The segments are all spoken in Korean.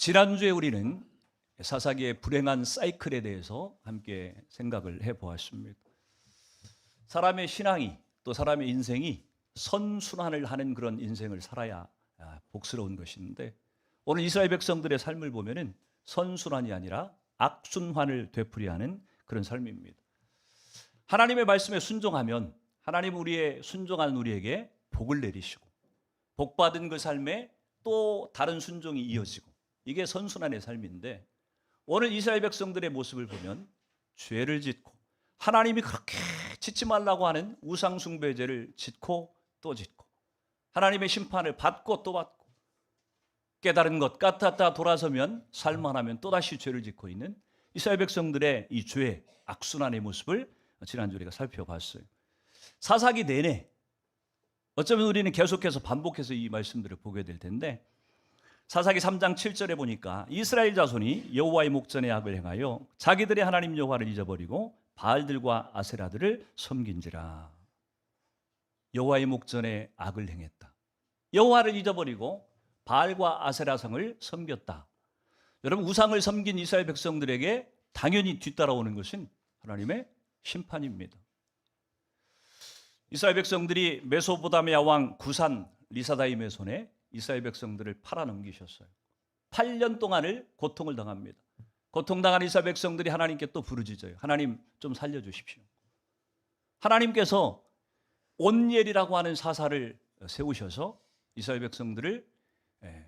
지난주에 우리는 사사기의 불행한 사이클에 대해서 함께 생각을 해보았습니다. 사람의 신앙이 또 사람의 인생이 선순환을 하는 그런 인생을 살아야 복스러운 것인데, 오늘 이스라엘 백성들의 삶을 보면은 선순환이 아니라 악순환을 되풀이하는 그런 삶입니다. 하나님의 말씀에 순종하면 하나님 우리의 순종한 우리에게 복을 내리시고, 복받은 그 삶에 또 다른 순종이 이어지고, 이게 선순환의 삶인데, 오늘 이스라엘 백성들의 모습을 보면 죄를 짓고 하나님이 그렇게 짓지 말라고 하는 우상 숭배죄를 짓고 또 짓고, 하나님의 심판을 받고 또 받고, 깨달은 것 같았다 돌아서면 살만하면 또다시 죄를 짓고 있는 이스라엘 백성들의 이 죄의 악순환의 모습을 지난주에 우리가 살펴봤어요. 사사기 내내 어쩌면 우리는 계속해서 반복해서 이 말씀들을 보게 될 텐데, 사사기 3장 7절에 보니까 이스라엘 자손이 여호와의 목전에 악을 행하여 자기들의 하나님 여호와를 잊어버리고 바알들과 아세라들을 섬긴지라. 여호와의 목전에 악을 행했다. 여호와를 잊어버리고 바알과 아세라상을 섬겼다. 여러분, 우상을 섬긴 이스라엘 백성들에게 당연히 뒤따라오는 것은 하나님의 심판입니다. 이스라엘 백성들이 메소포타미아 왕 구산 리사다임의 손에 이스라엘 백성들을 팔아넘기셨어요. 8년 동안을 고통을 당합니다. 고통당한 이스라엘 백성들이 하나님께 또 부르짖어요. 하나님 좀 살려주십시오. 하나님께서 온니엘이라고 하는 사사를 세우셔서 이스라엘 백성들을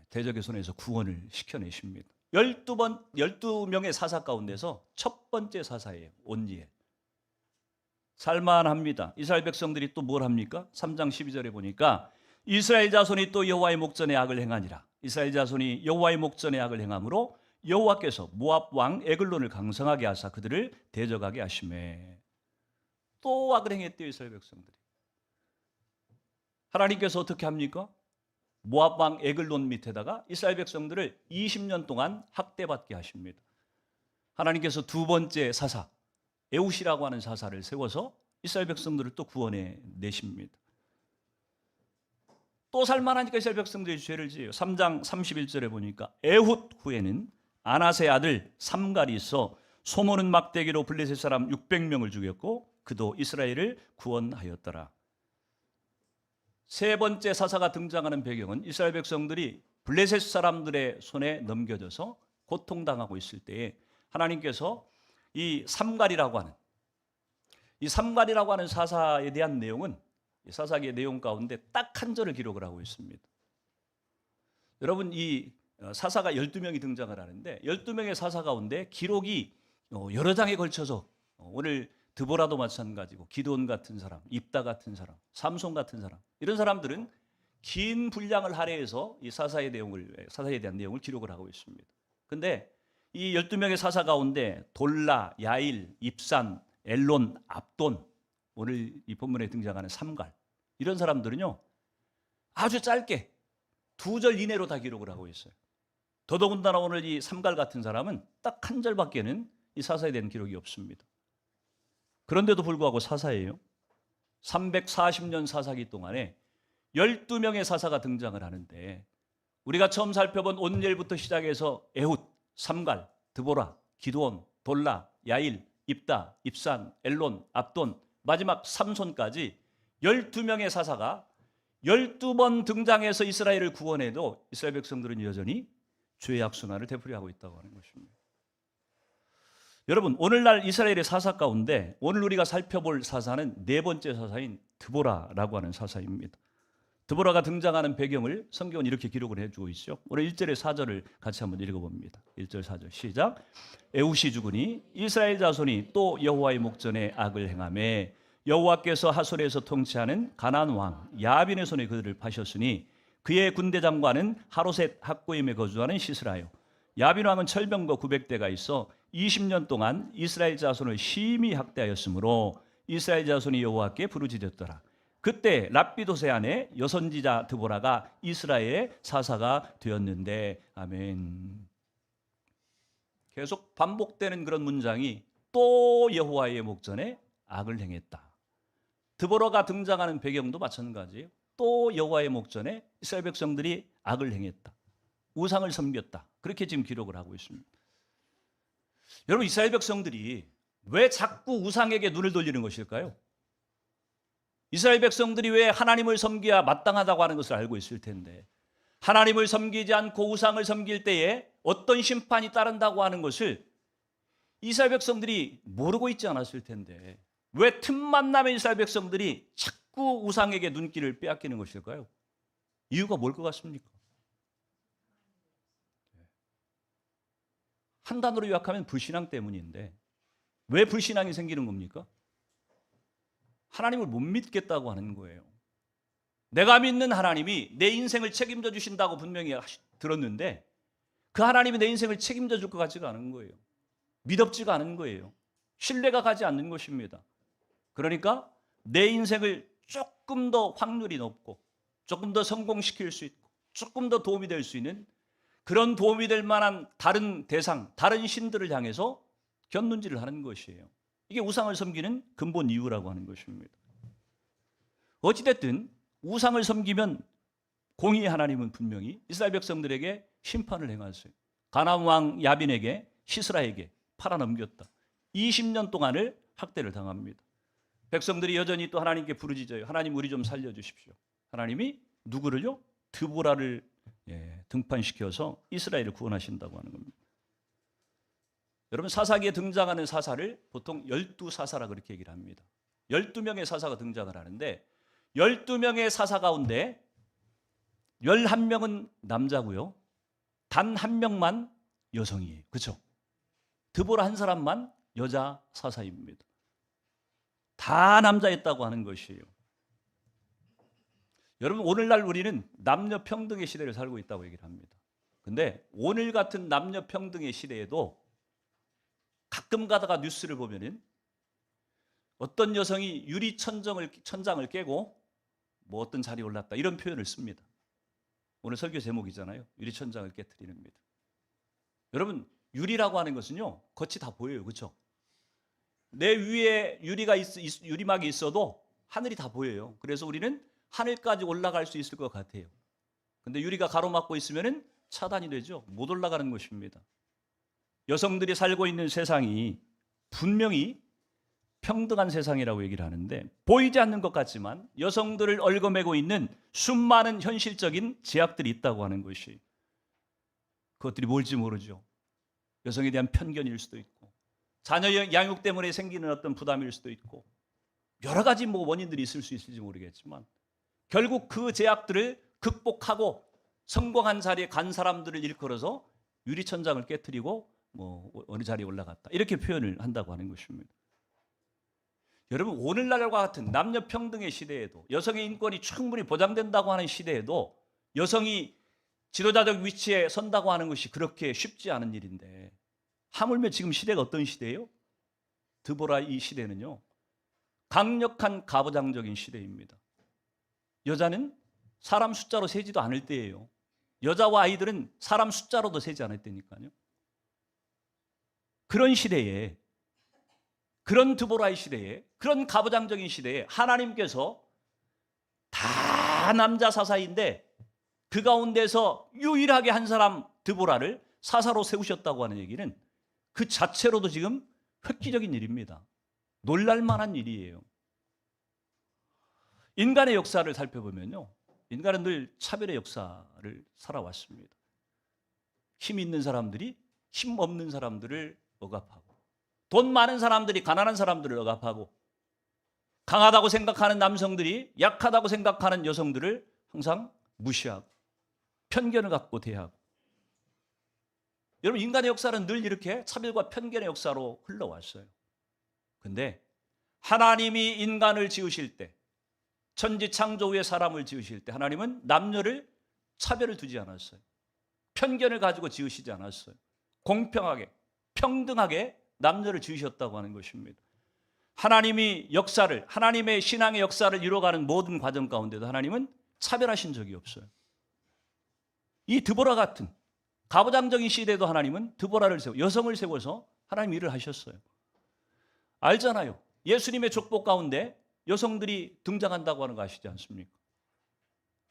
대적의 손에서 구원을 시켜내십니다. 12명의 사사 가운데서 첫 번째 사사예요. 온니엘. 살만합니다. 이스라엘 백성들이 또 뭘 합니까? 3장 12절에 보니까 이스라엘 자손이 또 여호와의 목전에 악을 행하니라. 이스라엘 자손이 여호와의 목전에 악을 행함으로 여호와께서 모압 왕 에글론을 강성하게 하사 그들을 대적하게 하시매. 또 악을 행했대요, 이스라엘 백성들이. 하나님께서 어떻게 합니까? 모압 왕 에글론 밑에다가 이스라엘 백성들을 20년 동안 학대받게 하십니다. 하나님께서 두 번째 사사 에훗이라고 하는 사사를 세워서 이스라엘 백성들을 또 구원해 내십니다. 또 살만하니까 이스라엘 백성들이 죄를 지어요. 3장 31절에 보니까 에훗 후에는 아낫의 아들 삼갈이 있어 소모는 막대기로 블레셋 사람 600명을 죽였고 그도 이스라엘을 구원하였더라. 세 번째 사사가 등장하는 배경은 이스라엘 백성들이 블레셋 사람들의 손에 넘겨져서 고통당하고 있을 때에 하나님께서 이 삼갈이라고 하는 사사에 대한 내용은 사사기의 내용 가운데 딱 한 절을 기록을 하고 있습니다. 여러분, 이 사사가 12명이 등장을 하는데 12명의 사사 가운데 기록이 여러 장에 걸쳐서, 오늘 드보라도 마찬가지고 기드온 같은 사람, 입다 같은 사람, 삼손 같은 사람, 이런 사람들은 긴 분량을 할애해서 이 사사에 대한 내용을 기록을 하고 있습니다. 그런데 이 12명의 사사 가운데 돌라, 야일, 입산, 엘론, 압돈, 오늘 이 본문에 등장하는 삼갈, 이런 사람들은요 아주 짧게 2절 이내로 다 기록을 하고 있어요. 더더군다나 오늘 이 삼갈 같은 사람은 딱 한 절밖에는 이 사사에 대한 기록이 없습니다. 그런데도 불구하고 사사예요. 340년 사사기 동안에 12명의 사사가 등장을 하는데, 우리가 처음 살펴본 온니엘부터 시작해서 에훗, 삼갈, 드보라, 기드온, 돌라, 야일, 입다, 입산, 엘론, 압돈, 마지막 삼손까지 12명의 사사가 12번 등장해서 이스라엘을 구원해도 이스라엘 백성들은 여전히 죄의 악순환을 되풀이하고 있다고 하는 것입니다. 여러분, 오늘날 이스라엘의 사사 가운데 오늘 우리가 살펴볼 사사는 네 번째 사사인 드보라라고 하는 사사입니다. 드보라가 등장하는 배경을 성경은 이렇게 기록을 해주고 있죠. 오늘 1절의 4절을 같이 한번 읽어봅니다. 1절 4절 시작. 에훗이 죽으니 이스라엘 자손이 또 여호와의 목전에 악을 행하매 여호와께서 하솔에서 통치하는 가나안 왕 야빈의 손에 그들을 파셨으니 그의 군대 장관은 하로셋 학고임에 거주하는 시스라요. 야빈 왕은 철병거 900대가 있어 20년 동안 이스라엘 자손을 심히 학대하였으므로 이스라엘 자손이 여호와께 부르짖었더라. 그때 랍비도세 안에 여선지자 드보라가 이스라엘의 사사가 되었는데. 아멘. 계속 반복되는 그런 문장이 또 여호와의 목전에 악을 행했다. 드보라가 등장하는 배경도 마찬가지예요. 또 여호와의 목전에 이스라엘 백성들이 악을 행했다. 우상을 섬겼다. 그렇게 지금 기록을 하고 있습니다. 여러분, 이스라엘 백성들이 왜 자꾸 우상에게 눈을 돌리는 것일까요? 이스라엘 백성들이 왜 하나님을 섬겨야 마땅하다고 하는 것을 알고 있을 텐데, 하나님을 섬기지 않고 우상을 섬길 때에 어떤 심판이 따른다고 하는 것을 이스라엘 백성들이 모르고 있지 않았을 텐데, 왜 틈만 나면 이스라엘 백성들이 자꾸 우상에게 눈길을 빼앗기는 것일까요? 이유가 뭘 것 같습니까? 한 단어로 요약하면 불신앙 때문인데, 왜 불신앙이 생기는 겁니까? 하나님을 못 믿겠다고 하는 거예요. 내가 믿는 하나님이 내 인생을 책임져 주신다고 분명히 들었는데, 그 하나님이 내 인생을 책임져 줄 것 같지가 않은 거예요. 믿음지가 않은 거예요. 신뢰가 가지 않는 것입니다. 그러니까 내 인생을 조금 더 확률이 높고, 조금 더 성공시킬 수 있고, 조금 더 도움이 될 수 있는 그런 도움이 될 만한 다른 대상, 다른 신들을 향해서 견눈질을 하는 것이에요. 이게 우상을 섬기는 근본 이유라고 하는 것입니다. 어찌됐든 우상을 섬기면 공의의 하나님은 분명히 이스라엘 백성들에게 심판을 행하세요. 가나안 왕 야빈에게, 시스라에게 팔아넘겼다. 20년 동안을 학대를 당합니다. 백성들이 여전히 또 하나님께 부르짖어요. 하나님, 우리 좀 살려주십시오. 하나님이 누구를요? 드보라를 등판시켜서 이스라엘을 구원하신다고 하는 겁니다. 여러분, 사사기에 등장하는 사사를 보통 12사사라 그렇게 얘기를 합니다. 12명의 사사가 등장을 하는데, 12명의 사사 가운데 11명은 남자고요, 단 한 명만 여성이에요. 그렇죠? 드보라 한 사람만 여자 사사입니다. 다 남자였다고 하는 것이에요. 여러분, 오늘날 우리는 남녀 평등의 시대를 살고 있다고 얘기를 합니다. 근데 오늘 같은 남녀 평등의 시대에도 가끔 가다가 뉴스를 보면은 어떤 여성이 유리 천장을 깨고 뭐 어떤 자리에 올랐다, 이런 표현을 씁니다. 오늘 설교 제목이잖아요. 유리 천장을 깨트리는 겁니다. 여러분, 유리라고 하는 것은요, 겉이 다 보여요. 그렇죠? 내 위에 유리막이 있어도 하늘이 다 보여요. 그래서 우리는 하늘까지 올라갈 수 있을 것 같아요. 근데 유리가 가로막고 있으면은 차단이 되죠. 못 올라가는 것입니다. 여성들이 살고 있는 세상이 분명히 평등한 세상이라고 얘기를 하는데, 보이지 않는 것 같지만 여성들을 얽어매고 있는 수많은 현실적인 제약들이 있다고 하는 것이, 그것들이 뭘지 모르죠. 여성에 대한 편견일 수도 있고, 자녀 양육 때문에 생기는 어떤 부담일 수도 있고, 여러 가지 원인들이 있을 수 있을지 모르겠지만, 결국 그 제약들을 극복하고 성공한 자리에 간 사람들을 일컬어서 유리천장을 깨트리고 어느 자리에 올라갔다, 이렇게 표현을 한다고 하는 것입니다. 여러분, 오늘날과 같은 남녀 평등의 시대에도, 여성의 인권이 충분히 보장된다고 하는 시대에도 여성이 지도자적 위치에 선다고 하는 것이 그렇게 쉽지 않은 일인데, 하물며 지금 시대가 어떤 시대예요? 드보라 이 시대는요, 강력한 가부장적인 시대입니다. 여자는 사람 숫자로 세지도 않을 때예요. 여자와 아이들은 사람 숫자로도 세지 않을 때니까요. 그런 시대에, 그런 드보라의 시대에, 그런 가부장적인 시대에 하나님께서 다 남자 사사인데 그 가운데서 유일하게 한 사람 드보라를 사사로 세우셨다고 하는 얘기는 그 자체로도 지금 획기적인 일입니다. 놀랄만한 일이에요. 인간의 역사를 살펴보면요, 인간은 늘 차별의 역사를 살아왔습니다. 힘 있는 사람들이 힘 없는 사람들을 억압하고, 돈 많은 사람들이 가난한 사람들을 억압하고, 강하다고 생각하는 남성들이 약하다고 생각하는 여성들을 항상 무시하고 편견을 갖고 대하고. 여러분, 인간의 역사는 늘 이렇게 차별과 편견의 역사로 흘러왔어요. 근데 하나님이 인간을 지으실 때, 천지 창조 후에 사람을 지으실 때 하나님은 남녀를 차별을 두지 않았어요. 편견을 가지고 지으시지 않았어요. 공평하게, 평등하게 남녀를 지으셨다고 하는 것입니다. 하나님이 역사를, 하나님의 신앙의 역사를 이루어가는 모든 과정 가운데도 하나님은 차별하신 적이 없어요. 이 드보라 같은 가부장적인 시대에도 하나님은 드보라를 세워, 여성을 세워서 하나님 일을 하셨어요. 알잖아요. 예수님의 족보 가운데 여성들이 등장한다고 하는 거 아시지 않습니까?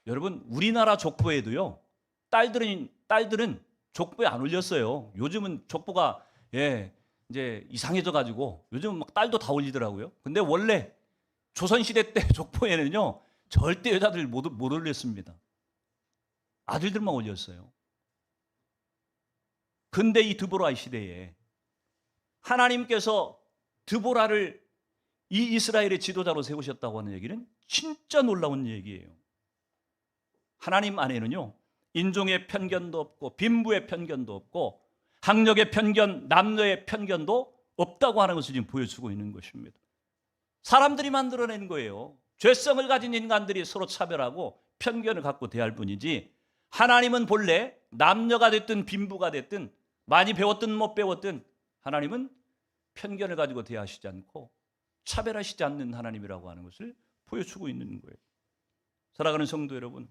여러분, 우리나라 족보에도요, 딸들은 족보에 안 올렸어요. 요즘은 족보가 이제 이상해져 가지고 요즘은 막 딸도 다 올리더라고요. 근데 원래 조선시대 때 족보에는요 절대 여자들 못 올렸습니다. 아들들만 올렸어요. 근데 이 드보라 시대에 하나님께서 드보라를 이 이스라엘의 지도자로 세우셨다고 하는 얘기는 진짜 놀라운 얘기예요. 하나님 안에는요 인종의 편견도 없고 빈부의 편견도 없고 학력의 편견, 남녀의 편견도 없다고 하는 것을 지금 보여주고 있는 것입니다. 사람들이 만들어낸 거예요. 죄성을 가진 인간들이 서로 차별하고 편견을 갖고 대할 뿐이지 하나님은 본래 남녀가 됐든 빈부가 됐든 많이 배웠든 못 배웠든 하나님은 편견을 가지고 대하시지 않고 차별하시지 않는 하나님이라고 하는 것을 보여주고 있는 거예요. 사랑하는 성도 여러분,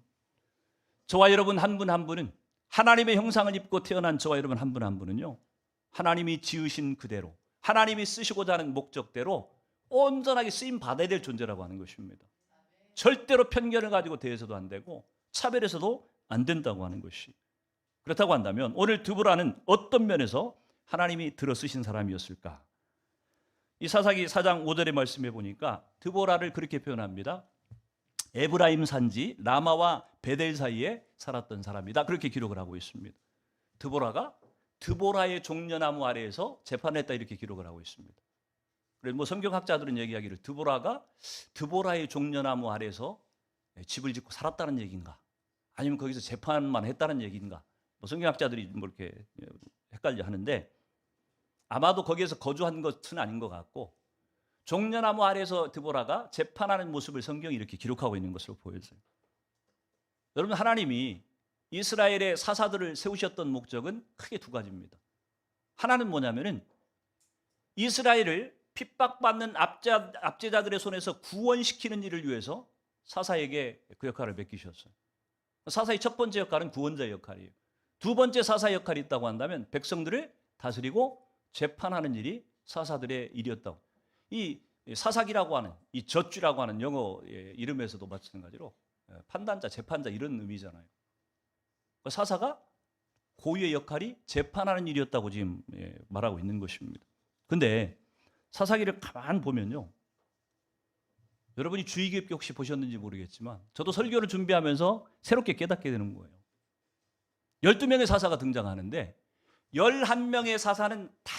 저와 여러분 한 분 한 분은 하나님의 형상을 입고 태어난 저와 여러분 한 분 한 분은요 하나님이 지으신 그대로 하나님이 쓰시고자 하는 목적대로 온전하게 쓰임 받아야 될 존재라고 하는 것입니다. 절대로 편견을 가지고 대해서도 안 되고 차별해서도 안 된다고 하는 것이. 그렇다고 한다면 오늘 드보라는 어떤 면에서 하나님이 들어 쓰신 사람이었을까? 이 사사기 4장 5절의 말씀해 보니까 드보라를 그렇게 표현합니다. 에브라임 산지 라마와 베델 사이에 살았던 사람이다. 그렇게 기록을 하고 있습니다. 드보라가 드보라의 종려나무 아래에서 재판했다 이렇게 기록을 하고 있습니다. 그래서 뭐 성경학자들은 얘기하기를 드보라가 드보라의 종려나무 아래에서 집을 짓고 살았다는 얘기인가? 아니면 거기서 재판만 했다는 얘기인가? 뭐 성경학자들이 뭐 이렇게 헷갈려 하는데 아마도 거기에서 거주한 것은 아닌 것 같고 종려나무 아래에서 드보라가 재판하는 모습을 성경이 이렇게 기록하고 있는 것으로 보여져요. 여러분 하나님이 이스라엘의 사사들을 세우셨던 목적은 크게 두 가지입니다. 하나는 뭐냐면은 이스라엘을 핍박받는 압제자들의 손에서 구원시키는 일을 위해서 사사에게 그 역할을 맡기셨어요. 사사의 첫 번째 역할은 구원자의 역할이에요. 두 번째 사사의 역할이 있다고 한다면 백성들을 다스리고 재판하는 일이 사사들의 일이었다고. 이 사사기라고 하는 이 저주라고 하는 영어 이름에서도 마찬가지로 판단자, 재판자 이런 의미잖아요. 사사가 고유의 역할이 재판하는 일이었다고 지금 말하고 있는 것입니다. 근데 사사기를 가만 보면요. 여러분이 주의 깊게 혹시 보셨는지 모르겠지만 저도 설교를 준비하면서 새롭게 깨닫게 되는 거예요. 12명의 사사가 등장하는데 11명의 사사는 다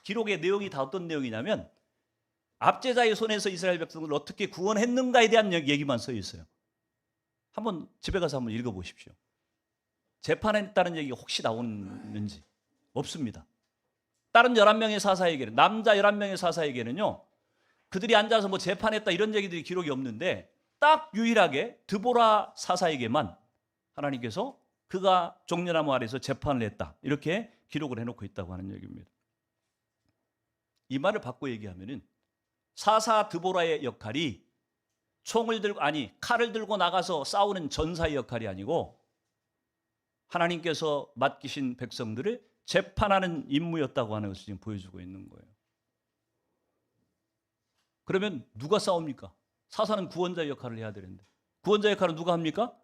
기록의 내용이 다 어떤 내용이냐면 압제자의 손에서 이스라엘 백성을 어떻게 구원했는가에 대한 얘기만 써 있어요. 한번 집에 가서 한번 읽어보십시오. 재판했다는 얘기가 혹시 나오는지 없습니다. 다른 11명의 사사에게는 남자 11명의 사사에게는요. 그들이 앉아서 뭐 재판했다 이런 얘기들이 기록이 없는데 딱 유일하게 드보라 사사에게만 하나님께서 그가 종려나무 아래에서 재판을 했다. 이렇게 기록을 해놓고 있다고 하는 얘기입니다. 이 말을 바꿔 얘기하면은 사사 드보라의 역할이 칼을 들고 나가서 싸우는 전사의 역할이 아니고 하나님께서 맡기신 백성들을 재판하는 임무였다고 하는 것을 지금 보여주고 있는 거예요. 그러면 누가 싸웁니까? 사사는 구원자의 역할을 해야 되는데 구원자의 역할은 누가 합니까?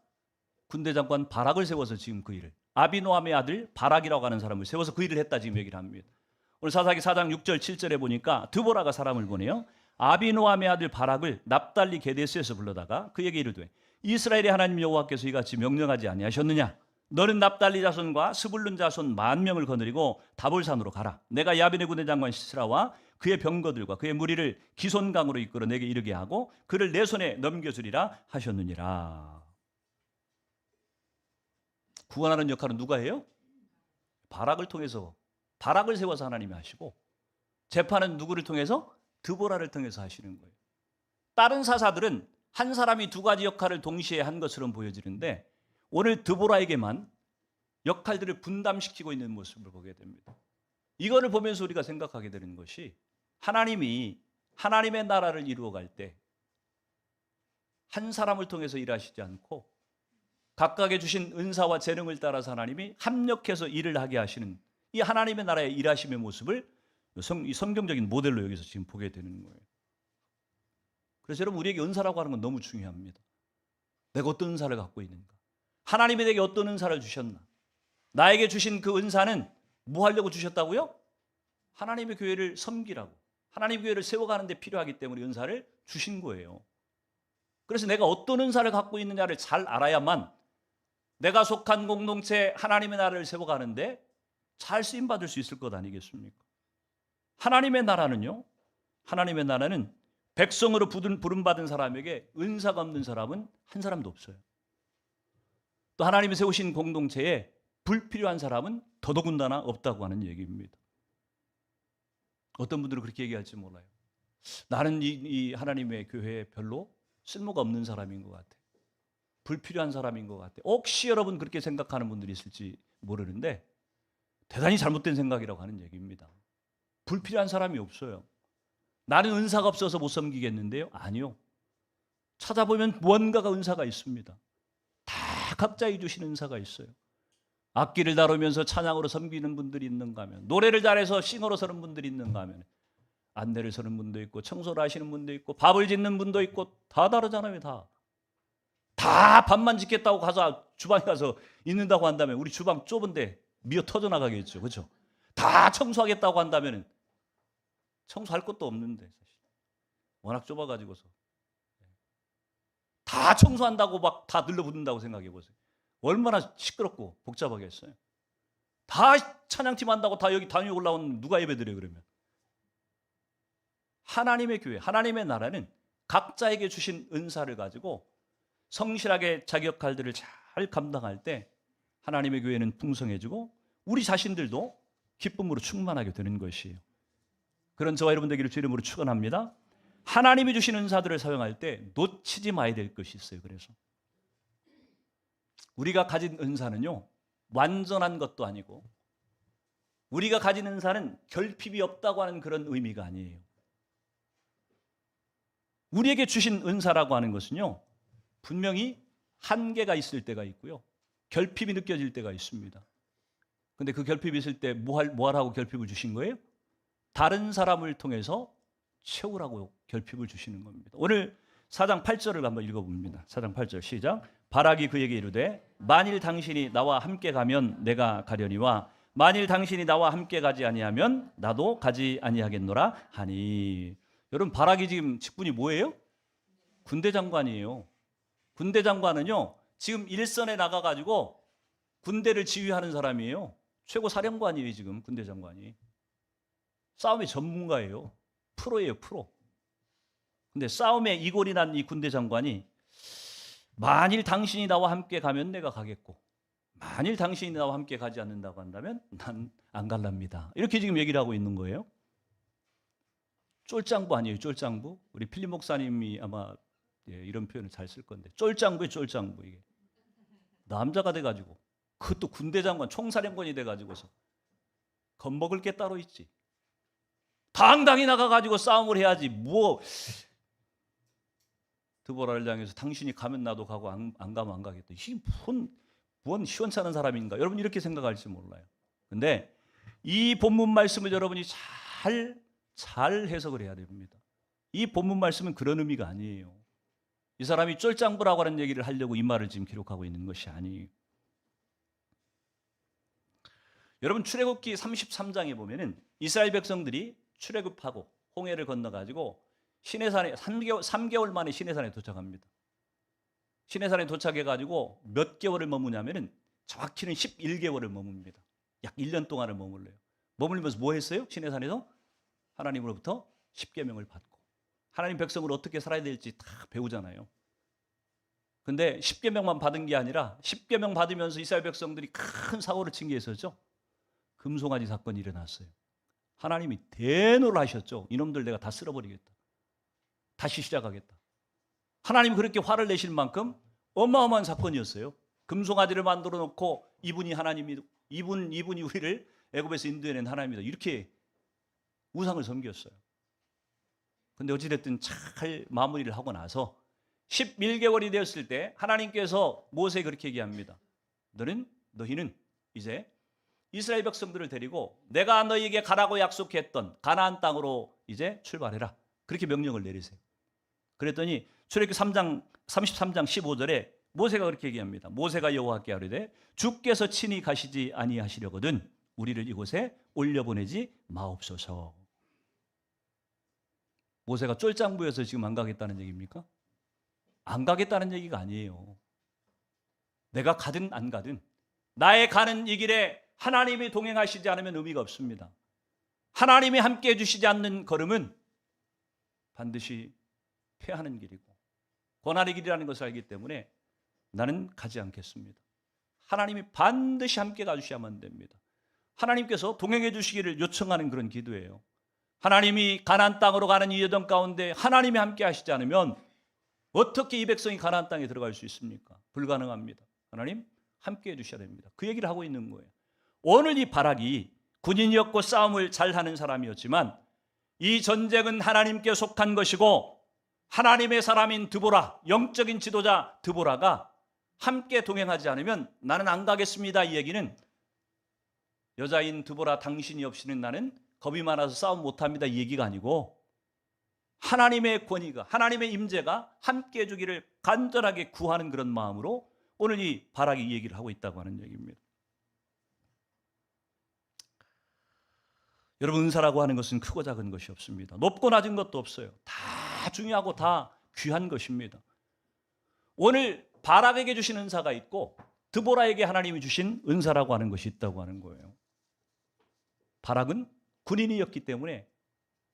군대 장관 바락을 세워서 지금 그 일을 아비노함의 아들 바락이라고 하는 사람을 세워서 그 일을 했다 지금 얘기를 합니다. 오늘 사사기 4장 6절 7절에 보니까 드보라가 사람을 보내요. 아비노함의 아들 바락을 납달리 게데스에서 불러다가 그에게 이르되 이스라엘의 하나님 여호와께서 이같이 명령하지 아니하셨느냐? 너는 납달리 자손과 스불룬 자손 10,000명을 거느리고 다볼산으로 가라. 내가 야빈의 군대 장관 시스라와 그의 병거들과 그의 무리를 기손강으로 이끌어 내게 이르게 하고 그를 내 손에 넘겨주리라 하셨느니라. 구원하는 역할은 누가 해요? 바락을 통해서 바락을 세워서 하나님이 하시고 재판은 누구를 통해서? 드보라를 통해서 하시는 거예요. 다른 사사들은 한 사람이 두 가지 역할을 동시에 한 것처럼 보여지는데 오늘 드보라에게만 역할들을 분담시키고 있는 모습을 보게 됩니다. 이거를 보면서 우리가 생각하게 되는 것이 하나님이 하나님의 나라를 이루어갈 때 한 사람을 통해서 일하시지 않고 각각의 주신 은사와 재능을 따라서 하나님이 합력해서 일을 하게 하시는 이 하나님의 나라의 일하심의 모습을 이 성경적인 모델로 여기서 지금 보게 되는 거예요. 그래서 여러분 우리에게 은사라고 하는 건 너무 중요합니다. 내가 어떤 은사를 갖고 있는가? 하나님이 내게 어떤 은사를 주셨나? 나에게 주신 그 은사는 뭐 하려고 주셨다고요? 하나님의 교회를 섬기라고. 하나님의 교회를 세워가는 데 필요하기 때문에 은사를 주신 거예요. 그래서 내가 어떤 은사를 갖고 있느냐를 잘 알아야만 내가 속한 공동체 하나님의 나라를 세워가는데 잘 쓰임받을 수 있을 것 아니겠습니까? 하나님의 나라는요, 하나님의 나라는 백성으로 부름받은 사람에게 은사가 없는 사람은 한 사람도 없어요. 또 하나님이 세우신 공동체에 불필요한 사람은 더더군다나 없다고 하는 얘기입니다. 어떤 분들은 그렇게 얘기할지 몰라요. 나는 이 하나님의 교회에 별로 쓸모가 없는 사람인 것 같아. 불필요한 사람인 것 같아. 혹시 여러분 그렇게 생각하는 분들이 있을지 모르는데 대단히 잘못된 생각이라고 하는 얘기입니다. 불필요한 사람이 없어요. 나는 은사가 없어서 못 섬기겠는데요? 아니요. 찾아보면 무언가가 은사가 있습니다. 다 각자의 주신 은사가 있어요. 악기를 다루면서 찬양으로 섬기는 분들이 있는가 하면, 노래를 잘해서 싱어로 서는 분들이 있는가 하면, 안내를 서는 분도 있고 청소를 하시는 분도 있고 밥을 짓는 분도 있고 다 다르잖아요. 다 밥만 짓겠다고 가서 주방에 가서 있는다고 한다면 우리 주방 좁은데 미어 터져 나가겠죠. 그렇죠? 다 청소하겠다고 한다면 청소할 것도 없는데 사실. 워낙 좁아가지고서 다 청소한다고 막 다 들러붙는다고 생각해 보세요. 얼마나 시끄럽고 복잡하겠어요. 다 찬양팀 한다고 다 여기 단위 올라온 누가 예배드려요 그러면. 하나님의 교회, 하나님의 나라는 각자에게 주신 은사를 가지고 성실하게 자기 역할들을 잘 감당할 때 하나님의 교회는 풍성해지고 우리 자신들도 기쁨으로 충만하게 되는 것이에요. 그런 저와 여러분 되기를 주 이름으로 축원합니다. 하나님이 주신 은사들을 사용할 때 놓치지 마야 될 것이 있어요. 그래서 우리가 가진 은사는요, 완전한 것도 아니고 우리가 가진 은사는 결핍이 없다고 하는 그런 의미가 아니에요. 우리에게 주신 은사라고 하는 것은요, 분명히 한계가 있을 때가 있고요, 결핍이 느껴질 때가 있습니다. 근데 그 결핍이 있을 때 뭐 하라고 결핍을 주신 거예요? 다른 사람을 통해서 채우라고 결핍을 주시는 겁니다. 오늘 4장 8절을 한번 읽어봅니다. 4장 8절 시작. 바락이 그에게 이르되 만일 당신이 나와 함께 가면 내가 가려니와 만일 당신이 나와 함께 가지 아니하면 나도 가지 아니하겠노라 하니. 여러분, 바락이 지금 직분이 뭐예요? 군대 장관이에요. 군대 장관은요, 지금 일선에 나가가지고 군대를 지휘하는 사람이에요. 최고 사령관이에요. 지금 군대 장관이 싸움의 전문가예요. 프로예요, 프로. 근데 싸움에 이골이 난 이 군대 장관이 만일 당신이 나와 함께 가면 내가 가겠고 만일 당신이 나와 함께 가지 않는다고 한다면 난 안 갈랍니다. 이렇게 지금 얘기를 하고 있는 거예요. 쫄장부 아니에요, 쫄장부? 우리 필립 목사님이 아마 이런 표현을 잘 쓸 건데 쫄장부예요, 쫄장부. 이게 남자가 돼가지고 그것도 군대 장관, 총사령관이 돼가지고서 겁먹을 게 따로 있지. 당당히 나가가지고 싸움을 해야지. 뭐 드보라를 향해서 당신이 가면 나도 가고 안 가면 안 가겠다. 이게 뭔 시원찮은 사람인가? 여러분 이렇게 생각할지 몰라요. 근데 이 본문 말씀을 여러분이 잘 해석을 해야 됩니다. 이 본문 말씀은 그런 의미가 아니에요. 이 사람이 쫄장부라고 하는 얘기를 하려고 이 말을 지금 기록하고 있는 것이 아니에요. 여러분, 출애굽기 33장에 보면은 이스라엘 백성들이 출애굽하고 홍해를 건너가지고 시내산에 3개월 만에 시내산에 도착합니다. 시내산에 도착해가지고 몇 개월을 머무냐면은 정확히는 11개월을 머뭅니다. 약 1년 동안을 머물러요. 머물면서 뭐 했어요? 시내산에서 하나님으로부터 십계명을 받고 하나님 백성으로 어떻게 살아야 될지 다 배우잖아요. 근데 십계명만 받은 게 아니라 십계명 받으면서 이스라엘 백성들이 큰 사고를 친 게 있었죠. 금송아지 사건이 일어났어요. 하나님이 대노를 하셨죠. 이놈들 내가 다 쓸어버리겠다. 다시 시작하겠다. 하나님이 그렇게 화를 내실 만큼 어마어마한 사건이었어요. 금송아지를 만들어 놓고 이분이 우리를 애굽에서 인도해낸 하나님이다. 이렇게 우상을 섬겼어요. 근데 어찌됐든 잘 마무리를 하고 나서 11개월이 되었을 때 하나님께서 모세에게 그렇게 얘기합니다. 너희는 이제 이스라엘 백성들을 데리고 내가 너희에게 가라고 약속했던 가나안 땅으로 이제 출발해라. 그렇게 명령을 내리세요. 그랬더니 출애굽기 33장 15절에 모세가 그렇게 얘기합니다. 모세가 여호와께 아뢰되 주께서 친히 가시지 아니하시려거든 우리를 이곳에 올려보내지 마옵소서. 모세가 쫄짱 부여서 지금 안 가겠다는 얘기입니까? 안 가겠다는 얘기가 아니에요. 내가 가든 안 가든 나의 가는 이 길에 하나님이 동행하시지 않으면 의미가 없습니다. 하나님이 함께해 주시지 않는 걸음은 반드시 패하는 길이고 고난의 길이라는 것을 알기 때문에 나는 가지 않겠습니다. 하나님이 반드시 함께 가주셔야만 됩니다. 하나님께서 동행해 주시기를 요청하는 그런 기도예요. 하나님이 가나안 땅으로 가는 이 여정 가운데 하나님이 함께 하시지 않으면 어떻게 이 백성이 가나안 땅에 들어갈 수 있습니까? 불가능합니다. 하나님 함께 해주셔야 됩니다. 그 얘기를 하고 있는 거예요. 오늘 이 바락이 군인이었고 싸움을 잘하는 사람이었지만 이 전쟁은 하나님께 속한 것이고 하나님의 사람인 드보라, 영적인 지도자 드보라가 함께 동행하지 않으면 나는 안 가겠습니다. 이 얘기는 여자인 드보라 당신이 없이는 나는 겁이 많아서 싸움 못합니다. 이 얘기가 아니고 하나님의 권위가, 하나님의 임재가 함께 해주기를 간절하게 구하는 그런 마음으로 오늘 이 바락이 이 얘기를 하고 있다고 하는 얘기입니다. 여러분, 은사라고 하는 것은 크고 작은 것이 없습니다. 높고 낮은 것도 없어요. 다 중요하고 다 귀한 것입니다. 오늘 바락에게 주신 은사가 있고 드보라에게 하나님이 주신 은사라고 하는 것이 있다고 하는 거예요. 바락은 군인이었기 때문에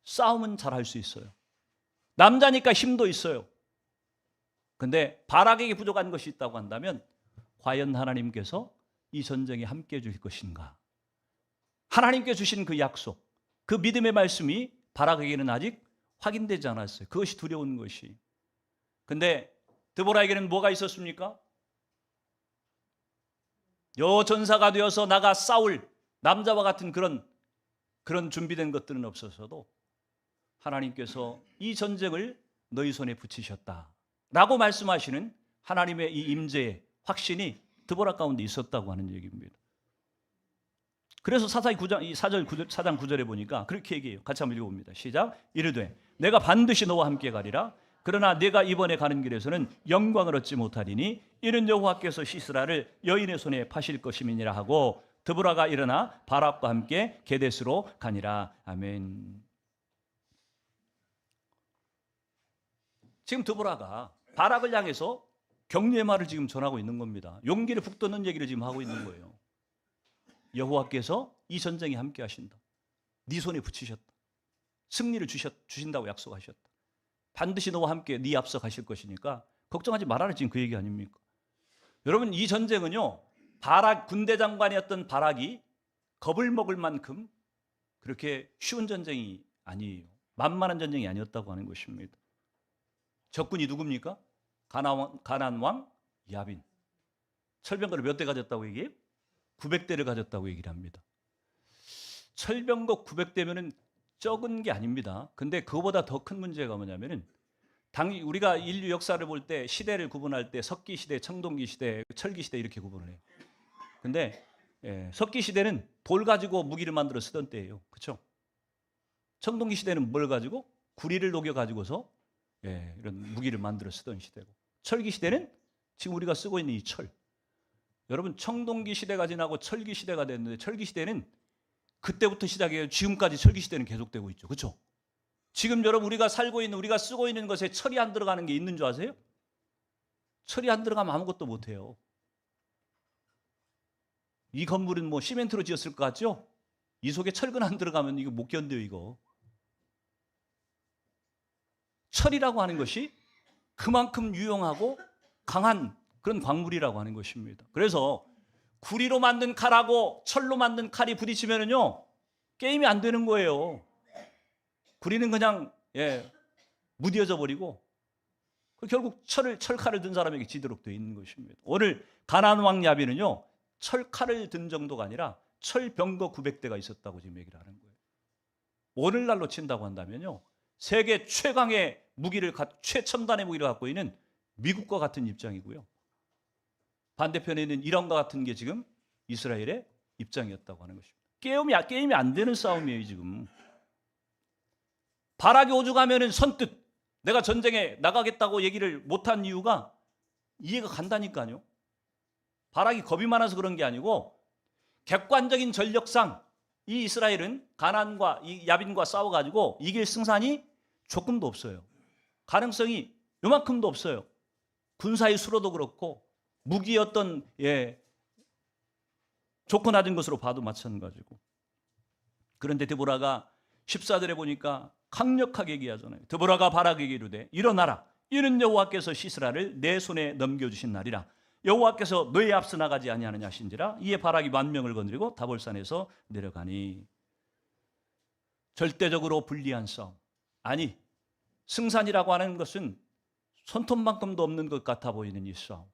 싸움은 잘할 수 있어요. 남자니까 힘도 있어요. 근데 바락에게 부족한 것이 있다고 한다면 과연 하나님께서 이 전쟁에 함께 해 주실 것인가? 하나님께 주신 그 약속, 그 믿음의 말씀이 바락에게는 아직 확인되지 않았어요. 그것이 두려운 것이. 근데 드보라에게는 뭐가 있었습니까? 여전사가 되어서 나가 싸울 남자와 같은 그런 준비된 것들은 없어서도 하나님께서 이 전쟁을 너희 손에 붙이셨다 라고 말씀하시는 하나님의 이 임재의 확신이 드보라 가운데 있었다고 하는 얘기입니다. 그래서 사장 9절에 보니까 그렇게 얘기해요. 같이 한번 읽어봅니다. 시작. 이르되 내가 반드시 너와 함께 가리라. 그러나 내가 이번에 가는 길에서는 영광을 얻지 못하리니 이는 여호와께서 시스라를 여인의 손에 파실 것임이니라 하고 드보라가 일어나 바락과 함께 게데스로 가니라. 아멘. 지금 드보라가 바락을 향해서 격려의 말을 지금 전하고 있는 겁니다. 용기를 북돋는 얘기를 지금 하고 있는 거예요. 여호와께서 이 전쟁에 함께 하신다. 네 손에 붙이셨다. 승리를 주신다고 약속하셨다. 반드시 너와 함께 네 앞서 가실 것이니까 걱정하지 말아라. 지금 그 얘기 아닙니까? 여러분, 이 전쟁은요, 바락 군대 장관이었던 바락이 겁을 먹을 만큼 그렇게 쉬운 전쟁이 아니에요. 만만한 전쟁이 아니었다고 하는 것입니다. 적군이 누굽니까? 가나안 왕 야빈. 철병거를 몇 대 가졌다고 얘기해요? 900대를 가졌다고 얘기를 합니다. 철병거 900대면은 적은 게 아닙니다. 근데 그거보다 더 큰 문제가 뭐냐면은 우리가 인류 역사를 볼 때 시대를 구분할 때 석기 시대, 청동기 시대, 철기 시대 이렇게 구분을 해요. 근데 석기 시대는 돌 가지고 무기를 만들어 쓰던 때예요. 그렇죠? 청동기 시대는 뭘 가지고? 구리를 녹여 가지고서 이런 무기를 만들어 쓰던 시대고, 철기 시대는 지금 우리가 쓰고 있는 이 철. 여러분, 청동기 시대가 지나고 철기 시대가 됐는데 철기 시대는 그때부터 시작해요. 지금까지 철기 시대는 계속되고 있죠. 그렇죠? 지금 여러분 우리가 살고 있는, 우리가 쓰고 있는 것에 철이 안 들어가는 게 있는 줄 아세요? 철이 안 들어가면 아무것도 못 해요. 이 건물은 뭐 시멘트로 지었을 것 같죠? 이 속에 철근 안 들어가면 이거 못 견뎌요, 이거. 철이라고 하는 것이 그만큼 유용하고 강한 그런 광물이라고 하는 것입니다. 그래서 구리로 만든 칼하고 철로 만든 칼이 부딪히면은요, 게임이 안 되는 거예요. 구리는 그냥 무뎌져 버리고 결국 철칼을 든 사람에게 지도록 되어 있는 것입니다. 오늘 가나안 왕 야빈은요, 철칼을 든 정도가 아니라 철병거 900대가 있었다고 지금 얘기를 하는 거예요. 오늘날로 친다고 한다면요, 세계 최강의 무기를, 최첨단의 무기를 갖고 있는 미국과 같은 입장이고요, 반대편에 있는 이란과 같은 게 지금 이스라엘의 입장이었다고 하는 것입니다. 게임이 안 되는 싸움이에요, 지금. 바락이 오죽하면은 선뜻 내가 전쟁에 나가겠다고 얘기를 못한 이유가 이해가 간다니까요. 바락이 겁이 많아서 그런 게 아니고 객관적인 전력상 이 이스라엘은 가나안과 이 야빈과 싸워가지고 이길 승산이 조금도 없어요. 가능성이 요만큼도 없어요. 군사의 수로도 그렇고 무기의 어떤 좋고 낮은 것으로 봐도 마찬가지고. 그런데 드보라가 14절에 보니까 강력하게 얘기하잖아요. 드보라가 바락에게 이르되 일어나라. 이는 여호와께서 시스라를 내 손에 넘겨주신 날이라. 여호와께서 너의 앞서 나가지 아니하느냐 하신지라. 이에 바락이 10,000명을 건드리고 다볼산에서 내려가니. 절대적으로 불리한 싸움. 아니, 승산이라고 하는 것은 손톱만큼도 없는 것 같아 보이는 이 싸움.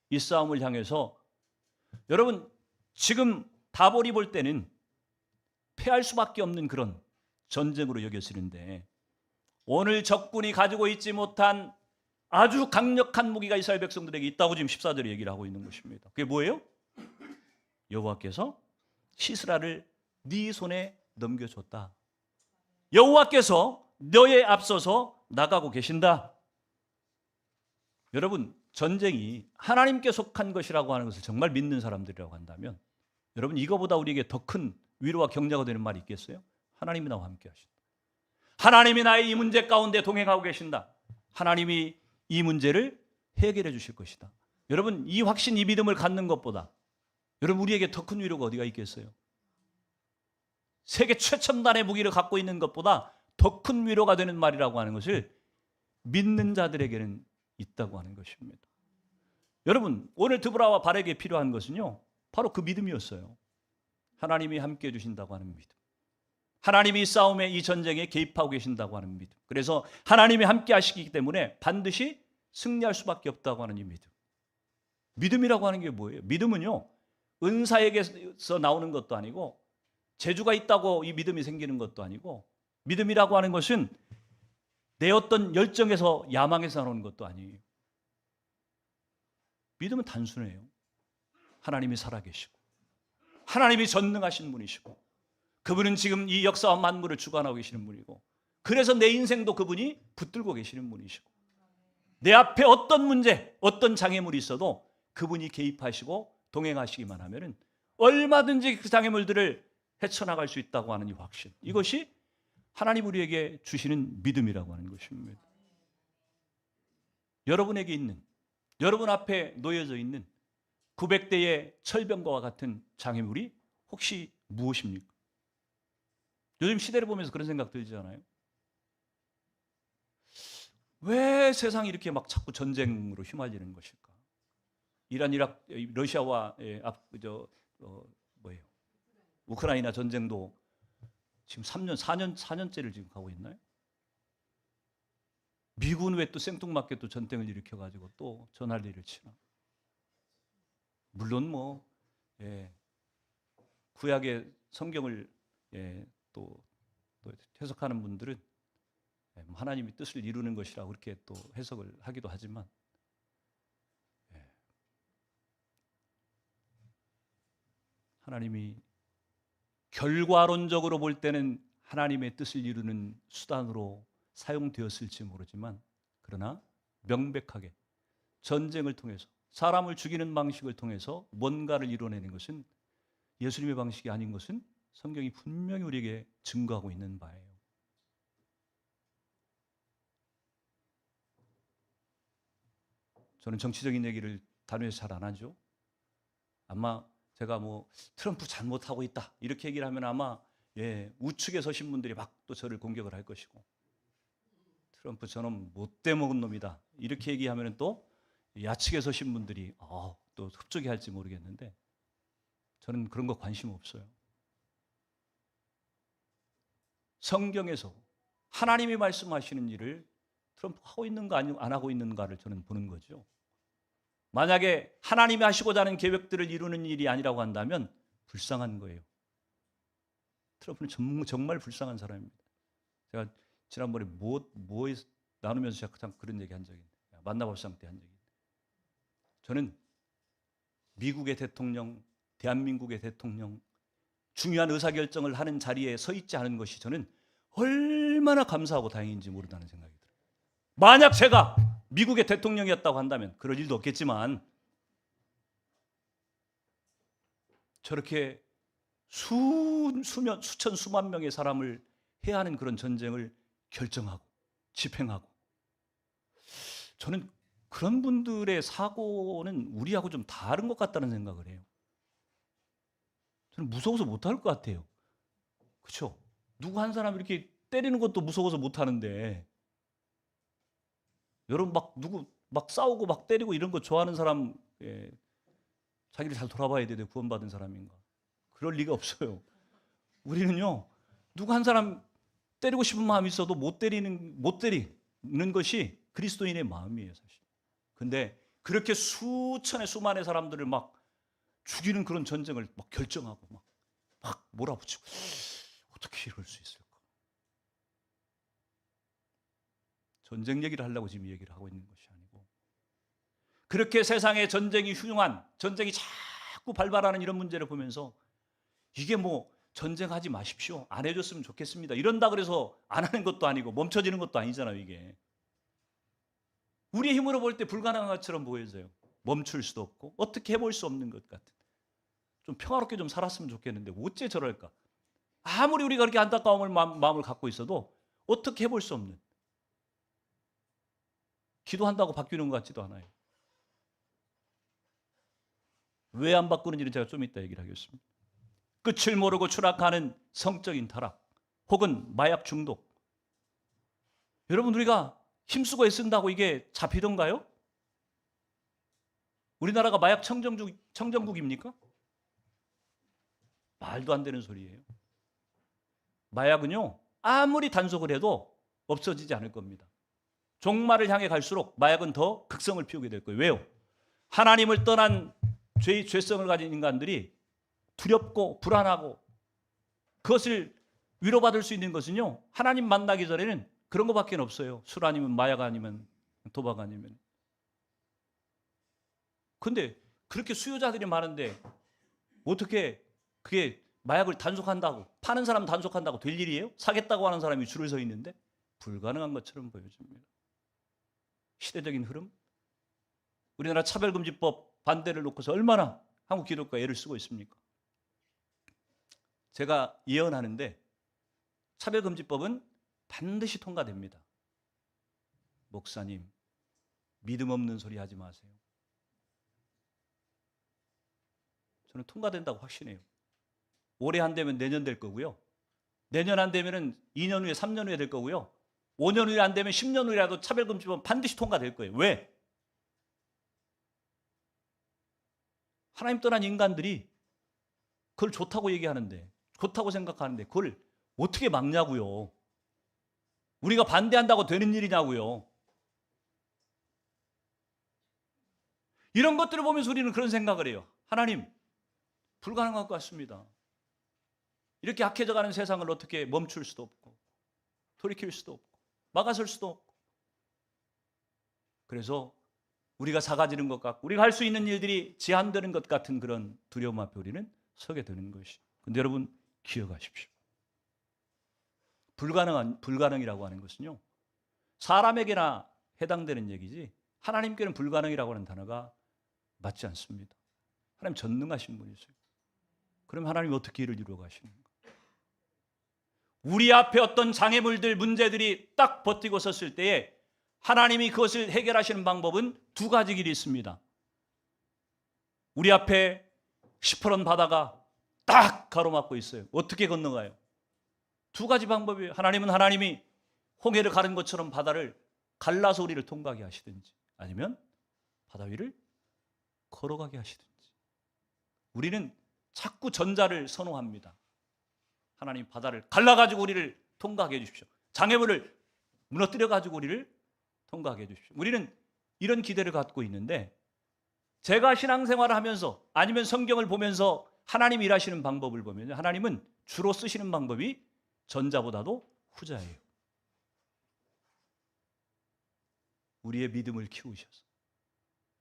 이 싸움을 향해서 여러분 지금 다볼이 볼 때는 패할 수밖에 없는 그런 전쟁으로 여겨지는데, 오늘 적군이 가지고 있지 못한 아주 강력한 무기가 이스라엘 백성들에게 있다고 지금 14절에 얘기를 하고 있는 것입니다. 그게 뭐예요? 여호와께서 시스라를 네 손에 넘겨줬다. 여호와께서 너의 앞서서 나가고 계신다. 여러분, 전쟁이 하나님께 속한 것이라고 하는 것을 정말 믿는 사람들이라고 한다면, 여러분 이거보다 우리에게 더 큰 위로와 격려가 되는 말이 있겠어요? 하나님이 나와 함께 하신다. 하나님이 나의 이 문제 가운데 동행하고 계신다. 하나님이 이 문제를 해결해 주실 것이다. 여러분, 이 확신, 이 믿음을 갖는 것보다 여러분 우리에게 더 큰 위로가 어디가 있겠어요? 세계 최첨단의 무기를 갖고 있는 것보다 더 큰 위로가 되는 말이라고 하는 것을 믿는 자들에게는 있다고 하는 것입니다. 여러분, 오늘 드보라와 바락에게 필요한 것은요, 바로 그 믿음이었어요. 하나님이 함께해 주신다고 하는 믿음. 하나님이 이 싸움에, 이 전쟁에 개입하고 계신다고 하는 믿음. 그래서 하나님이 함께 하시기 때문에 반드시 승리할 수밖에 없다고 하는 이 믿음. 믿음이라고 하는 게 뭐예요? 믿음은요, 은사에게서 나오는 것도 아니고 재주가 있다고 이 믿음이 생기는 것도 아니고, 믿음이라고 하는 것은 내 어떤 열정에서, 야망에서 나오는 것도 아니에요. 믿음은 단순해요. 하나님이 살아계시고 하나님이 전능하신 분이시고 그분은 지금 이 역사와 만물을 주관하고 계시는 분이고, 그래서 내 인생도 그분이 붙들고 계시는 분이시고, 내 앞에 어떤 문제, 어떤 장애물이 있어도 그분이 개입하시고 동행하시기만 하면은 얼마든지 그 장애물들을 헤쳐나갈 수 있다고 하는 이 확신, 이것이 하나님 우리에게 주시는 믿음이라고 하는 것입니다. 여러분에게 있는, 여러분 앞에 놓여져 있는 900대의 철병과와 같은 장애물이 혹시 무엇입니까? 요즘 시대를 보면서 그런 생각 들지 않아요? 왜 세상이 이렇게 막 자꾸 전쟁으로 휘말리는 것일까? 이란, 이락, 러시아와 우크라이나 전쟁도 지금 4년째를 지금 가고 있나요? 미국은 왜 또 생뚱맞게 또 전쟁을 일으켜가지고 또 전할리를 치나? 물론 구약의 성경을 또 해석하는 분들은 하나님이 뜻을 이루는 것이라고 그렇게 또 해석을 하기도 하지만, 하나님이 결과론적으로 볼 때는 하나님의 뜻을 이루는 수단으로 사용되었을지 모르지만, 그러나 명백하게 전쟁을 통해서, 사람을 죽이는 방식을 통해서 뭔가를 이뤄내는 것은 예수님의 방식이 아닌 것은 성경이 분명히 우리에게 증거하고 있는 바예요. 저는 정치적인 얘기를 단회에서 잘 안 하죠. 아마 제가 트럼프 잘못하고 있다 이렇게 얘기를 하면 아마 우측에 서신 분들이 막 또 저를 공격을 할 것이고, 트럼프 저놈 못돼 먹은 놈이다 이렇게 얘기하면 또 야측에 서신 분들이 또 흡족해 할지 모르겠는데, 저는 그런 거 관심 없어요. 성경에서 하나님이 말씀하시는 일을 트럼프가 하고 있는가 안 하고 있는가를 저는 보는 거죠. 만약에 하나님이 하시고자 하는 계획들을 이루는 일이 아니라고 한다면 불쌍한 거예요. 트럼프는 정말 불쌍한 사람입니다. 제가 지난번에 나누면서 제가 참 그런 얘기 한 적이 있는데, 만나볼상 때 한 적이 있는데, 저는 미국의 대통령, 대한민국의 대통령, 중요한 의사결정을 하는 자리에 서 있지 않은 것이 저는 얼마나 감사하고 다행인지 모른다는 생각이 들어요. 만약 제가 미국의 대통령이었다고 한다면 그럴 일도 없겠지만 저렇게 수천 수만 명의 사람을 해야 하는 그런 전쟁을 결정하고 집행하고, 저는 그런 분들의 사고는 우리하고 좀 다른 것 같다는 생각을 해요. 저는 무서워서 못할 것 같아요. 그렇죠? 누구 한 사람 이렇게 때리는 것도 무서워서 못하는데, 여러분 누구 싸우고 막 때리고 이런 거 좋아하는 사람, 자기를 잘 돌아봐야 돼. 구원받은 사람인가? 그럴 리가 없어요. 우리는요, 누구 한 사람 때리고 싶은 마음이 있어도 못 때리는 것이 그리스도인의 마음이에요, 사실. 근데 그렇게 수천의 수만의 사람들을 막 죽이는 그런 전쟁을 막 결정하고 막 몰아붙이고, 어떻게 이럴 수 있을까? 전쟁 얘기를 하려고 지금 얘기를 하고 있는 것이 아니고, 그렇게 세상에 전쟁이 흉한, 전쟁이 자꾸 발발하는 이런 문제를 보면서, 이게 뭐 전쟁하지 마십시오, 안 해줬으면 좋겠습니다, 이런다 그래서 안 하는 것도 아니고 멈춰지는 것도 아니잖아요. 이게 우리의 힘으로 볼 때 불가능한 것처럼 보여져요. 멈출 수도 없고 어떻게 해볼 수 없는 것 같은, 좀 평화롭게 좀 살았으면 좋겠는데 어째 저럴까? 아무리 우리가 그렇게 안타까운 마음을 갖고 있어도 어떻게 해볼 수 없는, 기도한다고 바뀌는 것 같지도 않아요. 왜 안 바꾸는지는 제가 좀 이따 얘기를 하겠습니다. 끝을 모르고 추락하는 성적인 타락, 혹은 마약 중독. 여러분, 우리가 힘쓰고 애쓴다고 이게 잡히던가요? 우리나라가 마약 청정국입니까? 말도 안 되는 소리예요. 마약은요, 아무리 단속을 해도 없어지지 않을 겁니다. 종말을 향해 갈수록 마약은 더 극성을 피우게 될 거예요. 왜요? 하나님을 떠난 죄성을 가진 인간들이 두렵고 불안하고, 그것을 위로받을 수 있는 것은요, 하나님 만나기 전에는 그런 것밖에 없어요. 술 아니면 마약 아니면 도박 아니면. 근데 그렇게 수요자들이 많은데 어떻게 그게 마약을 단속한다고, 파는 사람 단속한다고 될 일이에요? 사겠다고 하는 사람이 줄을 서 있는데 불가능한 것처럼 보여집니다. 시대적인 흐름, 우리나라 차별금지법 반대를 놓고서 얼마나 한국 기독교가 애를 쓰고 있습니까? 제가 예언하는데 차별금지법은 반드시 통과됩니다. 목사님, 믿음 없는 소리 하지 마세요. 저는 통과된다고 확신해요. 올해 안 되면 내년 될 거고요. 내년 안 되면 2년 후에 3년 후에 될 거고요. 5년 후에 안 되면 10년 후라도 차별금지법은 반드시 통과될 거예요. 왜? 하나님 떠난 인간들이 그걸 좋다고 얘기하는데, 좋다고 생각하는데 그걸 어떻게 막냐고요. 우리가 반대한다고 되는 일이냐고요. 이런 것들을 보면서 우리는 그런 생각을 해요. 하나님, 불가능할 것 같습니다. 이렇게 악해져가는 세상을 어떻게 멈출 수도 없고 돌이킬 수도 없고 막아설 수도 없고, 그래서 우리가 작아지는 것 같고 우리가 할 수 있는 일들이 제한되는 것 같은 그런 두려움 앞에 우리는 서게 되는 것이. 근데 여러분, 기억하십시오. 불가능이라고 하는 것은요, 사람에게나 해당되는 얘기지 하나님께는 불가능이라고 하는 단어가 맞지 않습니다. 하나님 전능하신 분이세요. 그럼 하나님 어떻게 일을 이루어 가시는가? 우리 앞에 어떤 장애물들, 문제들이 딱 버티고 섰을 때에 하나님이 그것을 해결하시는 방법은 두 가지 길이 있습니다. 우리 앞에 시퍼런 바다가 딱 가로막고 있어요. 어떻게 건너가요? 두 가지 방법이에요. 하나님이 홍해를 가른 것처럼 바다를 갈라서 우리를 통과하게 하시든지, 아니면 바다 위를 걸어가게 하시든지. 우리는 자꾸 전자를 선호합니다. 하나님 바다를 갈라가지고 우리를 통과하게 해주십시오. 장애물을 무너뜨려가지고 우리를 통과하게 해주십시오. 우리는 이런 기대를 갖고 있는데, 제가 신앙생활을 하면서 아니면 성경을 보면서 하나님 일하시는 방법을 보면 하나님은 주로 쓰시는 방법이 전자보다도 후자예요. 우리의 믿음을 키우셔서,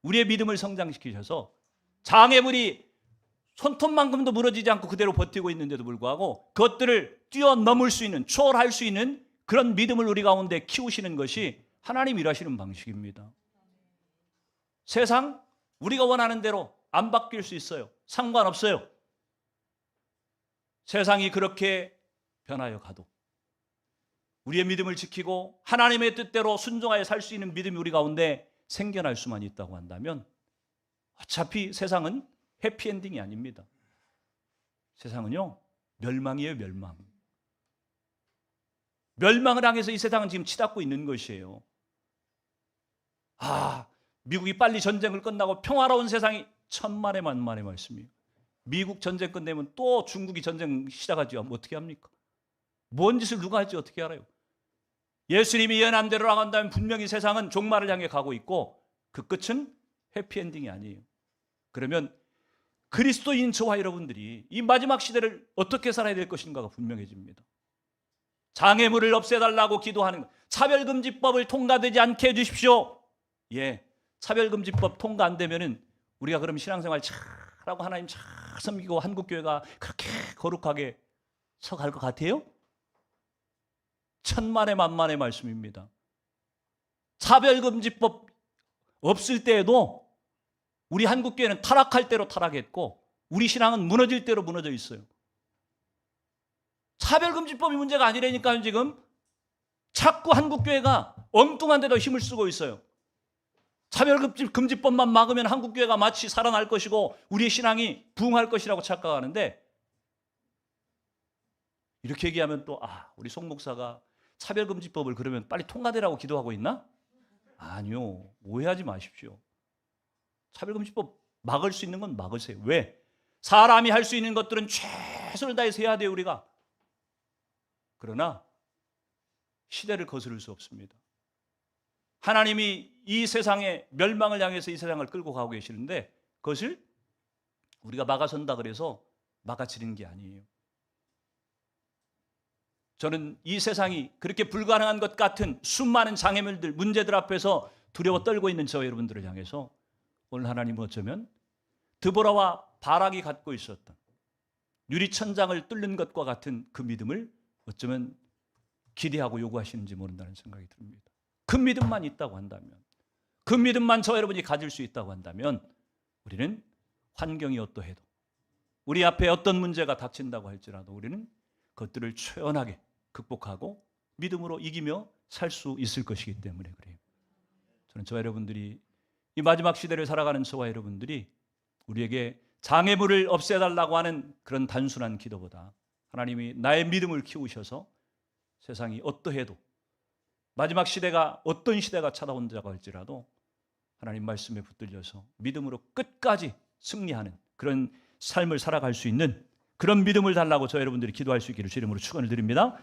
우리의 믿음을 성장시키셔서 장애물이 손톱만큼도 무너지지 않고 그대로 버티고 있는데도 불구하고 그것들을 뛰어넘을 수 있는, 초월할 수 있는 그런 믿음을 우리 가운데 키우시는 것이 하나님 일하시는 방식입니다. 세상 우리가 원하는 대로 안 바뀔 수 있어요. 상관없어요. 세상이 그렇게 변하여 가도 우리의 믿음을 지키고 하나님의 뜻대로 순종하여 살 수 있는 믿음이 우리 가운데 생겨날 수만 있다고 한다면 어차피 세상은 해피엔딩이 아닙니다. 세상은요, 멸망이에요, 멸망. 멸망을 향해서 이 세상은 지금 치닫고 있는 것이에요. 미국이 빨리 전쟁을 끝나고 평화로운 세상이 천만의 만만의 말씀이에요. 미국 전쟁 끝내면 또 중국이 전쟁 시작하죠. 어떻게 합니까? 뭔 짓을 누가 할지 어떻게 알아요? 예수님이 예언한 대로 나간다면 분명히 세상은 종말을 향해 가고 있고 그 끝은 해피엔딩이 아니에요. 그러면 그리스도인 저와 여러분들이 이 마지막 시대를 어떻게 살아야 될 것인가가 분명해집니다. 장애물을 없애달라고 기도하는 것, 차별금지법을 통과되지 않게 해주십시오. 차별금지법 통과 안 되면은 우리가 그럼 신앙생활 잘하고 하나님 잘 섬기고 한국교회가 그렇게 거룩하게 서갈 것 같아요? 천만의 만만의 말씀입니다. 차별금지법 없을 때에도 우리 한국교회는 타락할 대로 타락했고 우리 신앙은 무너질 대로 무너져 있어요. 차별금지법이 문제가 아니라니까요. 지금 자꾸 한국교회가 엉뚱한 데도 힘을 쓰고 있어요. 차별금지법만 막으면 한국교회가 마치 살아날 것이고 우리의 신앙이 부흥할 것이라고 착각하는데, 이렇게 얘기하면 또 우리 송 목사가 차별금지법을 그러면 빨리 통과되라고 기도하고 있나? 아니요. 오해하지 마십시오. 차별금지법 막을 수 있는 건 막으세요. 왜? 사람이 할 수 있는 것들은 최선을 다해서 해야 돼요, 우리가. 그러나 시대를 거스를 수 없습니다. 하나님이 이 세상의 멸망을 향해서 이 세상을 끌고 가고 계시는데 그것을 우리가 막아선다 그래서 막아치는 게 아니에요. 저는 이 세상이 그렇게 불가능한 것 같은 수많은 장애물들, 문제들 앞에서 두려워 떨고 있는 저와 여러분들을 향해서 오늘 하나님은 어쩌면 드보라와 바락이 갖고 있었던 유리천장을 뚫는 것과 같은 그 믿음을 어쩌면 기대하고 요구하시는지 모른다는 생각이 듭니다. 그 믿음만 있다고 한다면, 그 믿음만 저 여러분이 가질 수 있다고 한다면 우리는 환경이 어떠해도, 우리 앞에 어떤 문제가 닥친다고 할지라도 우리는 그것들을 초연하게 극복하고 믿음으로 이기며 살 수 있을 것이기 때문에 그래요. 저는 저와 여러분들이 이 마지막 시대를 살아가는 저와 여러분들이 우리에게 장애물을 없애달라고 하는 그런 단순한 기도보다 하나님이 나의 믿음을 키우셔서 세상이 어떠해도, 마지막 시대가 어떤 시대가 찾아온다고 할지라도 하나님 말씀에 붙들려서 믿음으로 끝까지 승리하는 그런 삶을 살아갈 수 있는 그런 믿음을 달라고 저 여러분들이 기도할 수 있기를 주의 이름으로 축원을 드립니다.